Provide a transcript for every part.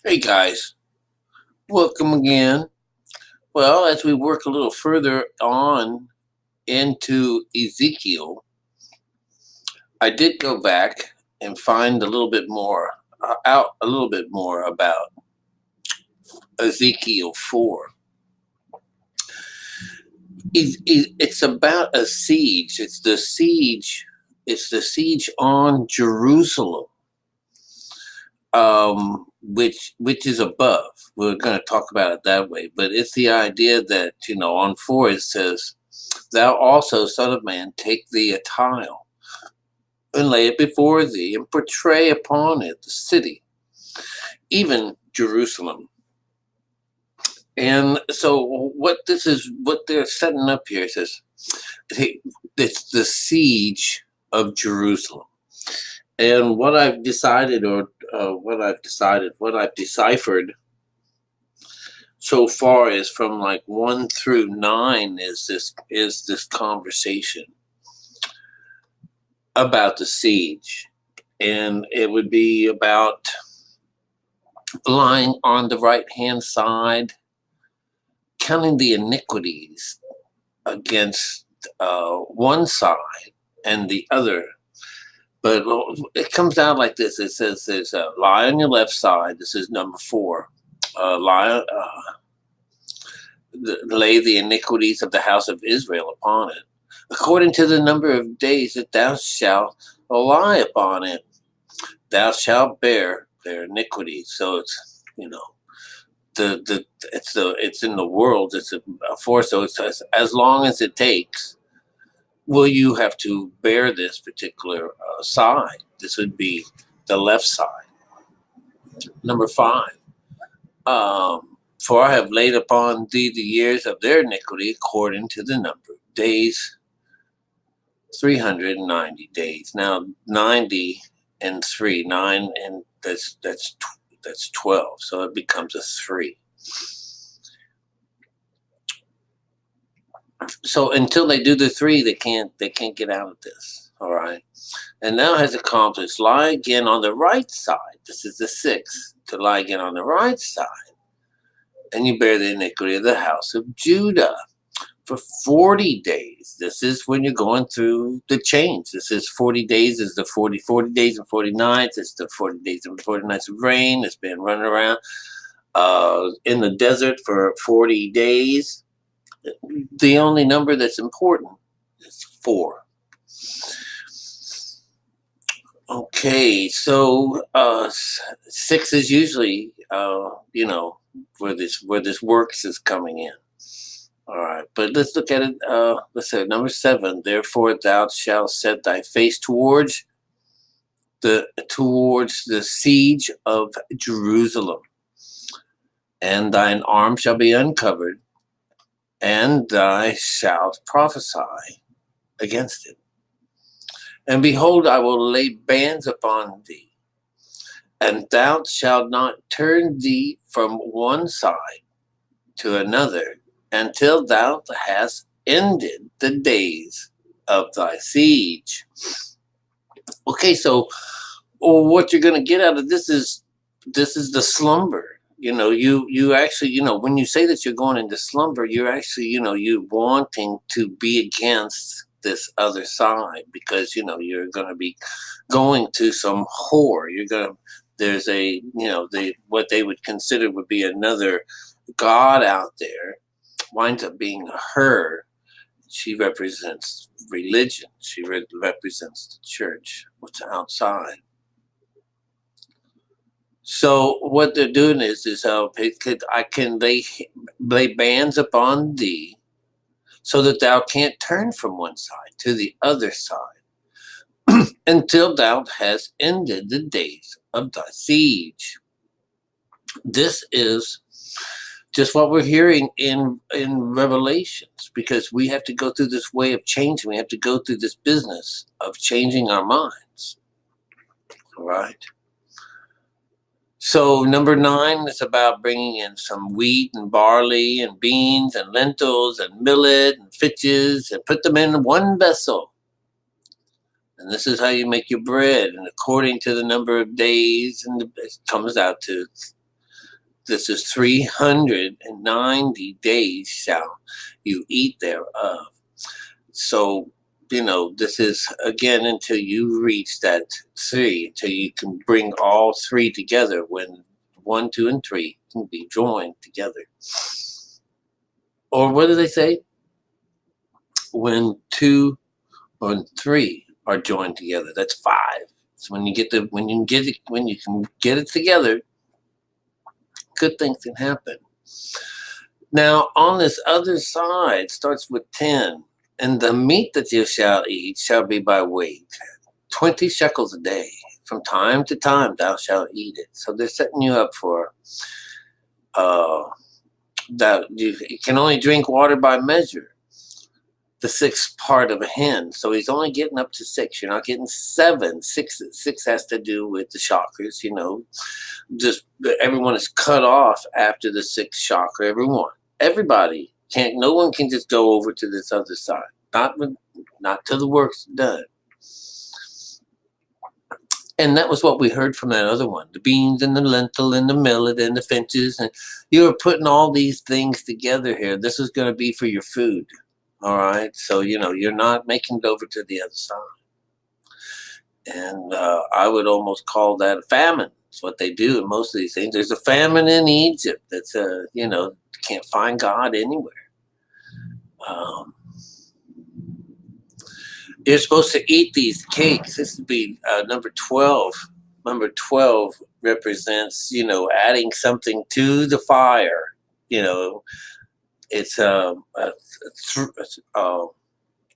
Hey guys, welcome again. Well, as we work a little further on into Ezekiel, I did go back and find a little bit more out a little bit more about Ezekiel 4. It's about a siege. It's the siege on Jerusalem, which is above. We're going to talk about it that way, but it's the idea that on 4 it says, "Thou also, son of man, take thee a tile, and lay it before thee, and portray upon it the city, even Jerusalem." And so, what they're setting up here says, it's the siege of Jerusalem. And what I've decided, what I've deciphered so far is from like 1 through 9 is this conversation about the siege, and it would be about lying on the right hand side, counting the iniquities against one side and the other. But it comes out like this. It says there's a lie on your left side. This is number 4. Lay the iniquities of the house of Israel upon it, according to the number of days that thou shalt lie upon it. Thou shalt bear their iniquities. So it's it's in the world. It's a force. So it says, as long as it takes, will you have to bear this particular side? This would be the left side. Number 5. For I have laid upon thee the years of their iniquity according to the number of days, 390 days. Now 90 and 3, 9 and that's 12. So it becomes a 3. So until they do the 3, they can't get out of this. All right. And now has accomplished, lie again on the right side. This is the 6th, to lie again on the right side. And you bear the iniquity of the house of Judah for 40 days. This is when you're going through the change. This is 40 days, is the 40 days and 40 nights. It's the 40 days and 40 nights of rain. It's been running around in the desert for 40 days. The only number that's important is 4. Okay, so 6 is usually where this works is coming in. All right, but let's look at it. Let's say number 7. Therefore, thou shalt set thy face towards the siege of Jerusalem, and thine arm shall be uncovered, and thou shalt prophesy against it. And behold, I will lay bands upon thee, and thou shalt not turn thee from one side to another until thou hast ended the days of thy siege. Okay, so what you're going to get out of this is the slumber. You actually, when you say that you're going into slumber, you're actually, you wanting to be against this other side, because you're going to be going to some whore. There's what they would consider would be another god out there, winds up being her. She represents religion. She represents the church, what's outside. So what they're doing is I can lay bands upon thee, so that thou can't turn from one side to the other side until thou hast ended the days of thy siege. This is just what we're hearing in Revelations, because we have to go through this way of changing. We have to go through this business of changing our minds. All right. So number 9 is about bringing in some wheat and barley and beans and lentils and millet and fitches, and put them in one vessel. And this is how you make your bread. And according to the number of days, and it comes out to this is 390 days shall you eat thereof. So, this is again until you reach that 3, until you can bring all 3 together, when 1, 2, and 3 can be joined together. Or what do they say? When 2 or 3 are joined together, that's 5. So when you can get it together, good things can happen. Now on this other side starts with 10. And the meat that you shall eat shall be by weight, 20 shekels a day. From time to time thou shalt eat it. So they're setting you up for that you can only drink water by measure, the 6th part of a hen. So he's only getting up to 6. You're not getting 7. 6 has to do with the chakras, Just everyone is cut off after the 6th chakra. Everybody. No one can just go over to this other side. Not till the work's done. And that was what we heard from that other one. The beans and the lentil and the millet and the finches. And you were putting all these things together here. This is going to be for your food. All right. So, you're not making it over to the other side. And I would almost call that a famine. It's what they do in most of these things. There's a famine in Egypt that's, can't find God anywhere. You're supposed to eat these cakes. This would be number 12. Number 12 represents, adding something to the fire. It's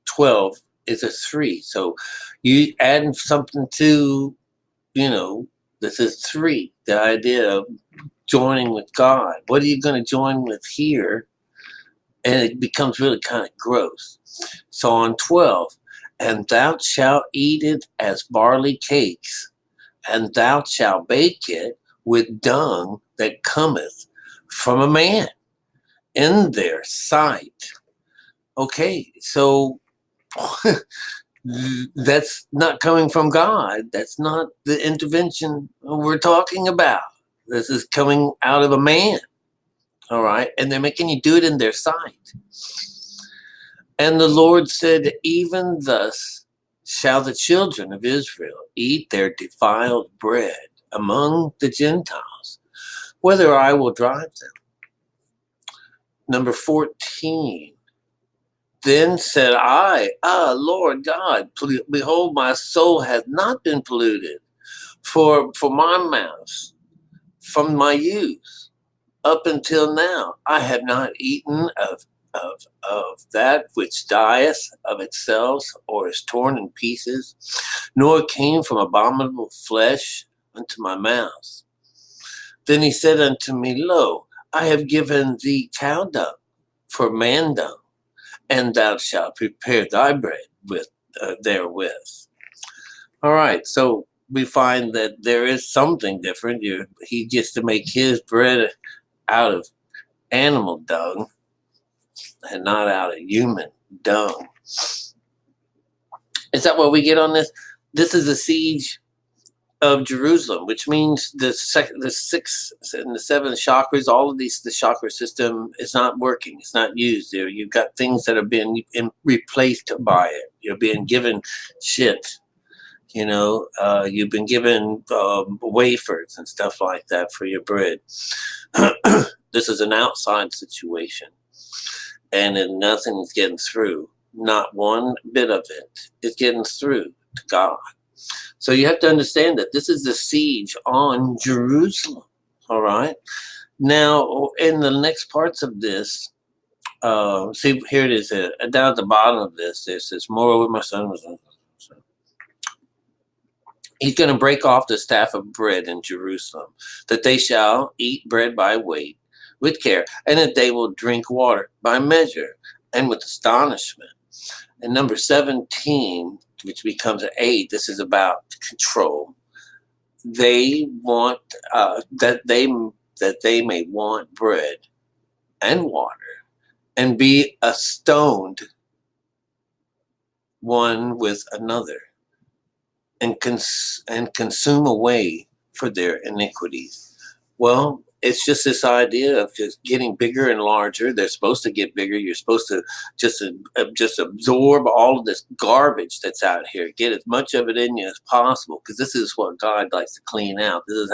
12 is a 3. So you adding something to, this is 3. The idea of joining with God. What are you going to join with here? And it becomes really kind of gross. So on 12, and thou shalt eat it as barley cakes, and thou shalt bake it with dung that cometh from a man in their sight. Okay, so that's not coming from God. That's not the intervention we're talking about. This is coming out of a man. All right, and they're making you do it in their sight. And the Lord said, even thus shall the children of Israel eat their defiled bread among the Gentiles, whether I will drive them. Number 14. Then said I, Lord God, behold, my soul hath not been polluted for my mouth from my youth up until now. I have not eaten of that which dieth of itself, or is torn in pieces, nor came from abominable flesh unto my mouth. Then he said unto me, Lo, I have given thee cow dung for man dung, and thou shalt prepare thy bread therewith. All right, so we find that there is something different. He gets to make his bread out of animal dung and not out of human dung. Is that what we get on this? This is a siege of Jerusalem, which means the 6th and the 7th chakras, all of these, the chakra system is not working. It's not used there. You've got things that are being replaced by it. You're being given shit. You've been given wafers and stuff like that for your bread. This is an outside situation. And then nothing is getting through. Not one bit of it is getting through to God. So you have to understand that this is the siege on Jerusalem. All right. Now, in the next parts of this, see, here it is. Down at the bottom of this, it says, moreover, my son was. He's going to break off the staff of bread in Jerusalem, that they shall eat bread by weight with care, and that they will drink water by measure and with astonishment. And number 17, which becomes an 8, this is about control. They want that they may want bread and water and be astoned one with another, and consume away for their iniquities. Well, it's just this idea of just getting bigger and larger. They're supposed to get bigger. You're supposed to just absorb all of this garbage that's out here. Get as much of it in you as possible, because this is what God likes to clean out. This is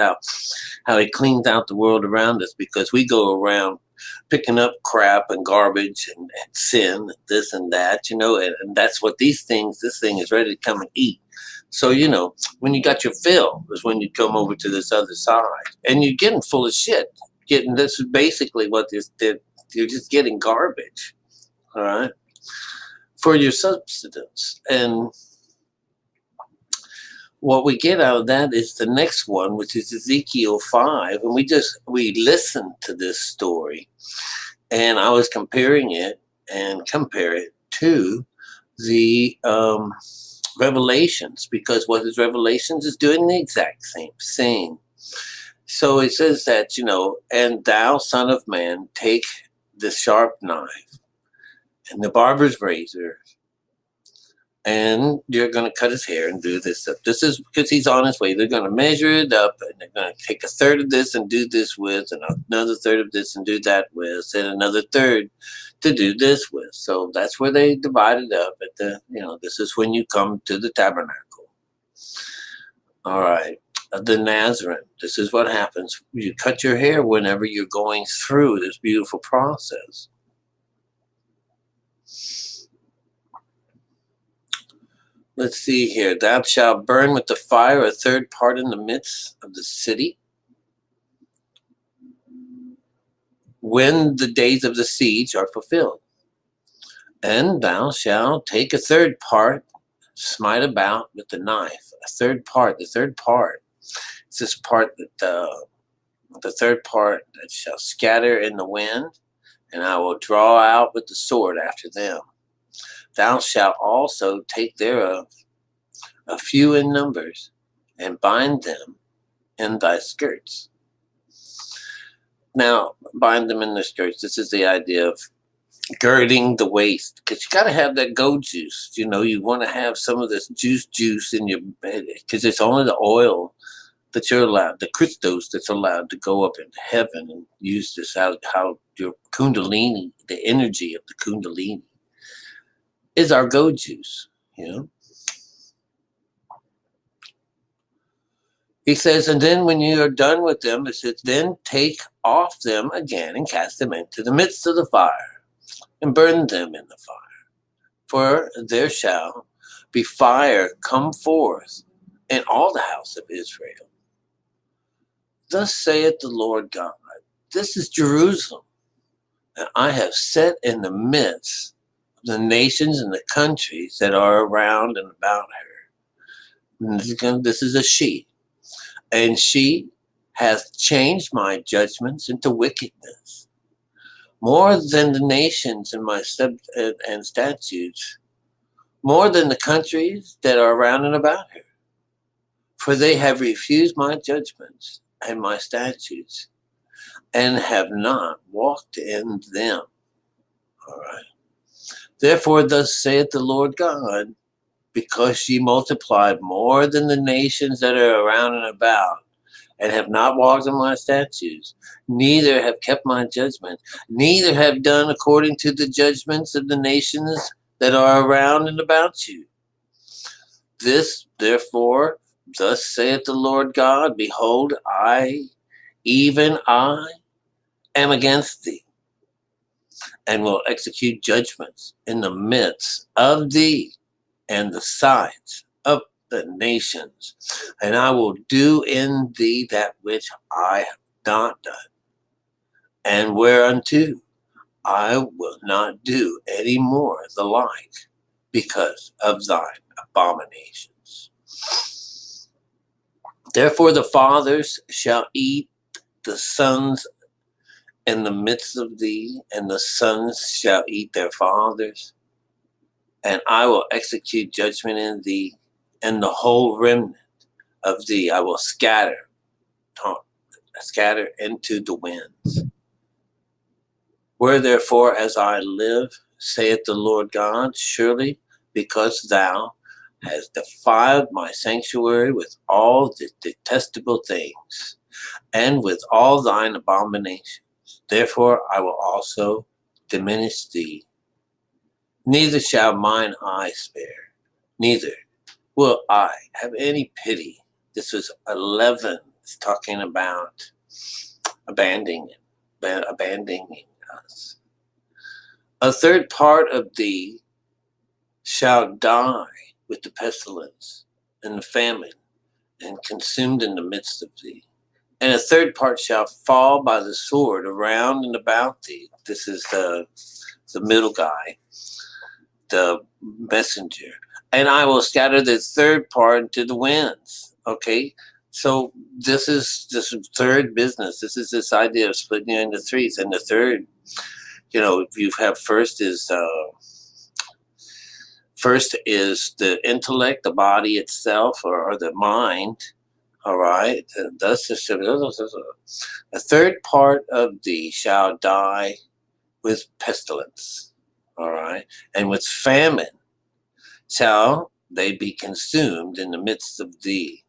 how He cleans out the world around us, because we go around picking up crap and garbage and sin and this and that, and that's what this thing is ready to come and eat. So, when you got your fill is when you come over to this other side, and you're getting full of shit. This is basically what this did. You're just getting garbage, all right, for your substance. And what we get out of that is the next one, which is Ezekiel 5. And we listened to this story, and I was comparing it and compare it to the Revelations, because what is Revelations is doing the exact same thing. So it says that, and thou, son of man, take the sharp knife and the barber's razor, and you're going to cut his hair and do this stuff. This is because he's on his way. They're going to measure it up, and they're going to take a third of this and do this with, and another third of this and do that with, and another third to do this with. So that's where they divide it up. This is when you come to the tabernacle. All right. The Nazarene. This is what happens. You cut your hair whenever you're going through this beautiful process. Let's see here. Thou shalt burn with the fire a third part in the midst of the city, when the days of the siege are fulfilled. And thou shalt take a third part, smite about with the knife. A third part, the third part. It's this part that the third part that shall scatter in the wind, and I will draw out with the sword after them. Thou shalt also take thereof a few in numbers, and bind them in thy skirts. Now, bind them in their skirts. This is the idea of girding the waist, because you got to have that goat juice. You want to have some of this juice in your bed, because it's only the oil that you're allowed, the Christos that's allowed to go up into heaven and use this how your kundalini, the energy of the kundalini, is our goat juice. He says, and then when you are done with them, it says, then take off them again and cast them into the midst of the fire, and burn them in the fire. For there shall be fire come forth in all the house of Israel. Thus saith the Lord God, this is Jerusalem, and I have set in the midst of the nations and the countries that are around and about her. And this is a she. And she hath changed my judgments into wickedness, more than the nations and my and statutes, more than the countries that are round and about her. For they have refused my judgments and my statutes, and have not walked in them. All right. Therefore, thus saith the Lord God, because ye multiplied more than the nations that are around and about, and have not walked in my statutes, neither have kept my judgment, neither have done according to the judgments of the nations that are around and about you. This, therefore, thus saith the Lord God, behold, I, even I, am against thee, and will execute judgments in the midst of thee and the sides of the nations, and I will do in thee that which I have not done, and whereunto I will not do any more the like, because of thine abominations. Therefore the fathers shall eat the sons in the midst of thee, and the sons shall eat their fathers, and I will execute judgment in thee, and the whole remnant of thee I will scatter into the winds. Where therefore, as I live, saith the Lord God, surely because thou hast defiled my sanctuary with all the detestable things, and with all thine abominations. Therefore I will also diminish thee. Neither shall mine eye spare, neither will I have any pity. This was 11. It's talking about abandoning us. A third part of thee shall die with the pestilence and the famine, and consumed in the midst of thee. And a third part shall fall by the sword around and about thee. This is the middle guy, the messenger. And I will scatter the third part into the winds. Okay, so this is this third business. This is this idea of splitting it into threes. And the third, you have first is the intellect, the body itself, or the mind. All right, thus a third part of thee shall die with pestilence. All right, and with famine shall they be consumed in the midst of thee.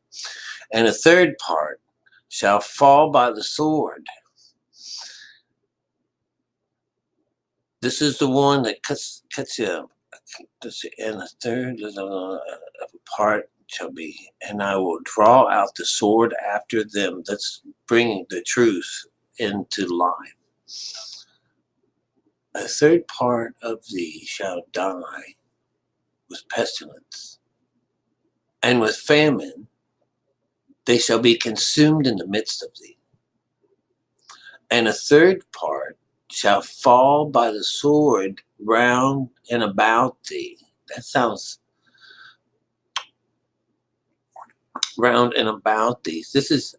And a third part shall fall by the sword. This is the one that cuts you. And a third part shall be, and I will draw out the sword after them. That's bringing the truth into life. A third part of thee shall die with pestilence, and with famine they shall be consumed in the midst of thee. And a third part shall fall by the sword round and about thee. That sounds round and about thee. This is,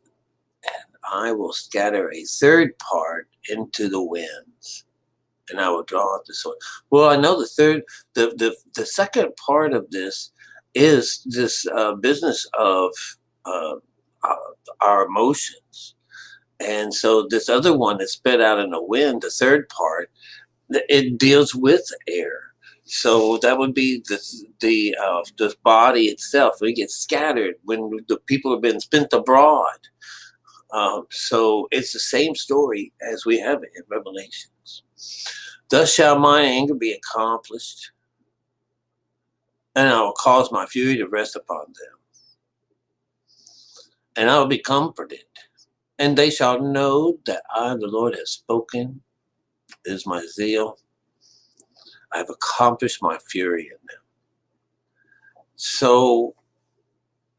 and I will scatter a third part into the winds, and I will draw out the sword. Well, I know the second part of this is this business of our emotions. And so this other one that's spit out in the wind, the third part, it deals with air. So that would be the body itself. We get scattered when the people have been spent abroad. So it's the same story as we have in Revelations. Thus shall my anger be accomplished, and I will cause my fury to rest upon them, and I will be comforted. And they shall know that I, the Lord, have spoken. It is my zeal. I have accomplished my fury in them. So,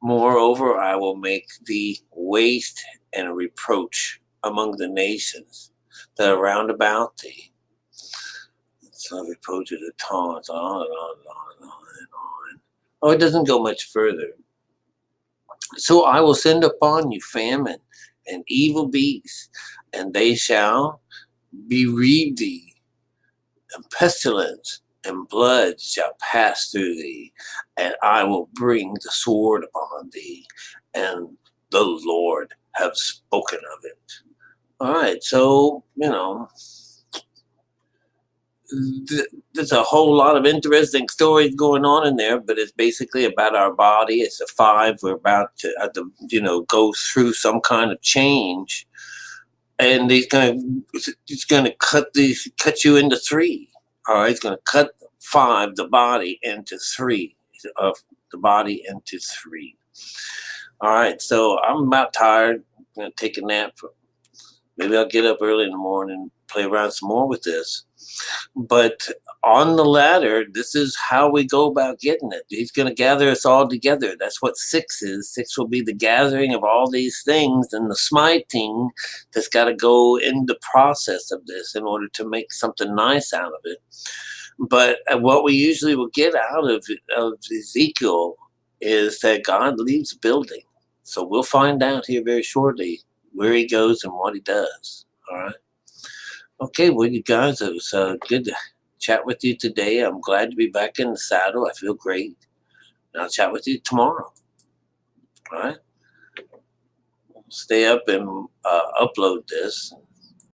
moreover, I will make thee waste and a reproach among the nations that are round about thee. So reproach is a taunt, on and on and on and on and on. Oh, it doesn't go much further. So I will send upon you famine and evil beasts, and they shall bereave thee, and pestilence and blood shall pass through thee, and I will bring the sword upon thee, and the Lord have spoken of it. All right, so, there's a whole lot of interesting stories going on in there, but it's basically about our body. It's a 5. We're about to, go through some kind of change, and it's going to cut you into 3. All right, it's going to cut 5, the body, into 3, of the body into 3. All right, so I'm about tired. I'm going to take a nap. Maybe I'll get up early in the morning, play around some more with this. But on the ladder, this is how we go about getting it. He's going to gather us all together. That's what 6 is. 6 will be the gathering of all these things and the smiting that's got to go in the process of this in order to make something nice out of it. But what we usually will get out of Ezekiel is that God leaves building. So we'll find out here very shortly where he goes and what he does. All right. Okay, well, you guys, it was good to chat with you today. I'm glad to be back in the saddle. I feel great. And I'll chat with you tomorrow. All right? Stay up and upload this.